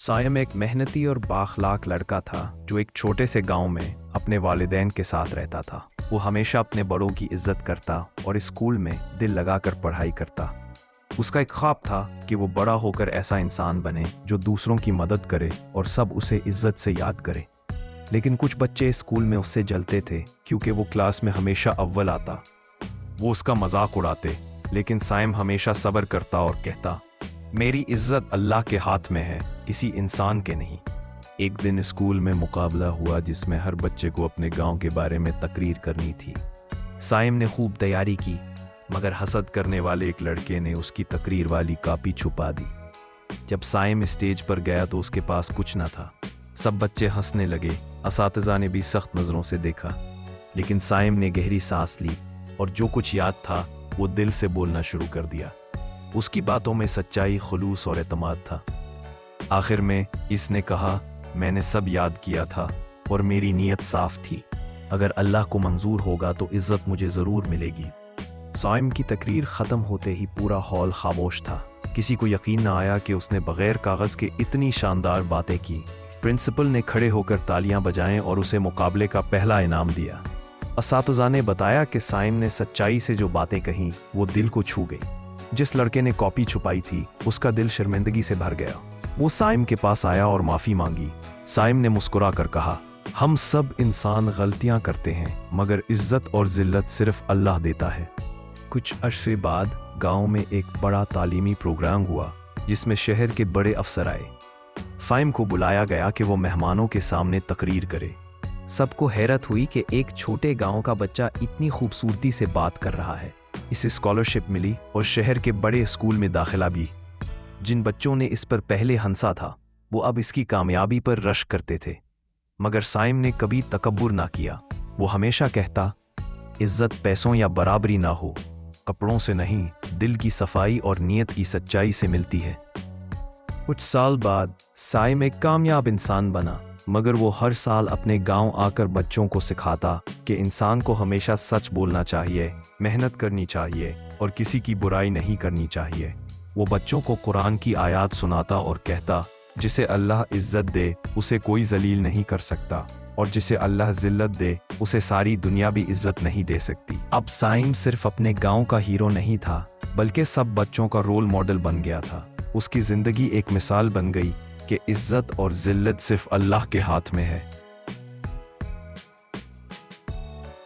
सायम एक मेहनती और बाखलाक लड़का था जो एक छोटे से गांव में अपने वालिदैन के साथ रहता था। वो हमेशा अपने बड़ों की इज्जत करता और स्कूल में दिल लगाकर पढ़ाई करता। उसका एक ख्वाब था कि वो बड़ा होकर ऐसा इंसान बने जो दूसरों की मदद करे और सब उसे इज्जत से याद करे। लेकिन कुछ बच्चे स्कूल में उससे जलते थे क्योंकि वो क्लास में हमेशा अव्वल आता। वो उसका मजाक उड़ाते, लेकिन सायम हमेशा सब्र करता और कहता, मेरी इज्जत अल्लाह के हाथ में है, किसी इंसान के नहीं। एक दिन स्कूल में मुकाबला हुआ जिसमें हर बच्चे को अपने गांव के बारे में तकरीर करनी थी। सायम ने खूब तैयारी की, मगर हसद करने वाले एक लड़के ने उसकी तकरीर वाली कॉपी छुपा दी। जब सायम स्टेज पर गया तो उसके पास कुछ न था। सब बच्चे हंसने लगे, असातिज़ा ने भी सख्त नज़रों से देखा। लेकिन सायम ने गहरी सांस ली और जो कुछ याद था वो दिल से बोलना शुरू कर दिया। उसकी बातों में सच्चाई, खुलूस और एतमाद था। आखिर में इसने कहा, मैंने सब याद किया था और मेरी नीयत साफ थी। अगर अल्लाह को मंजूर होगा तो इज्जत मुझे जरूर मिलेगी। सायम की तकरीर खत्म होते ही पूरा हॉल खामोश था। किसी को यकीन न आया कि उसने बगैर कागज के इतनी शानदार बातें की। प्रिंसिपल ने खड़े होकर तालियां बजाएं और उसे मुकाबले का पहला इनाम दिया। असातिज़ा ने बताया कि सायम ने सच्चाई से जो बातें कहीं वो दिल को छू गई। जिस लड़के ने कॉपी छुपाई थी उसका दिल शर्मिंदगी से भर गया। वो सायम के पास आया और माफी मांगी। सायम ने मुस्कुरा कर कहा, हम सब इंसान गलतियां करते हैं, मगर इज्जत और जिल्लत सिर्फ अल्लाह देता है। कुछ अरसे बाद गांव में एक बड़ा तालीमी प्रोग्राम हुआ जिसमें शहर के बड़े अफसर आए। सायम को बुलाया गया कि वो मेहमानों के सामने तकरीर करे। सबको हैरत हुई कि एक छोटे गांव का बच्चा इतनी खूबसूरती से बात कर रहा है। इसे स्कॉलरशिप मिली और शहर के बड़े स्कूल में दाखिला भी। जिन बच्चों ने इस पर पहले हंसा था वो अब इसकी कामयाबी पर रश करते थे। मगर सायम ने कभी तकब्बुर ना किया। वो हमेशा कहता, इज्जत पैसों या बराबरी ना हो, कपड़ों से नहीं, दिल की सफाई और नीयत की सच्चाई से मिलती है। कुछ साल बाद सायम एक कामयाब इंसान बना, मगर वो हर साल अपने गांव आकर बच्चों को सिखाता कि इंसान को हमेशा सच बोलना चाहिए, मेहनत करनी चाहिए और किसी की बुराई नहीं करनी चाहिए। वो बच्चों को कुरान की आयत सुनाता और कहता, जिसे अल्लाह इज्जत दे उसे कोई जलील नहीं कर सकता, और जिसे अल्लाह जिल्लत दे उसे सारी दुनिया भी इज्जत नहीं दे सकती। अब सायम सिर्फ अपने गांव का हीरो नहीं था, बल्कि सब बच्चों का रोल मॉडल बन गया था। उसकी जिंदगी एक मिसाल बन गई कि इज्जत और जिल्लत सिर्फ अल्लाह के हाथ में है।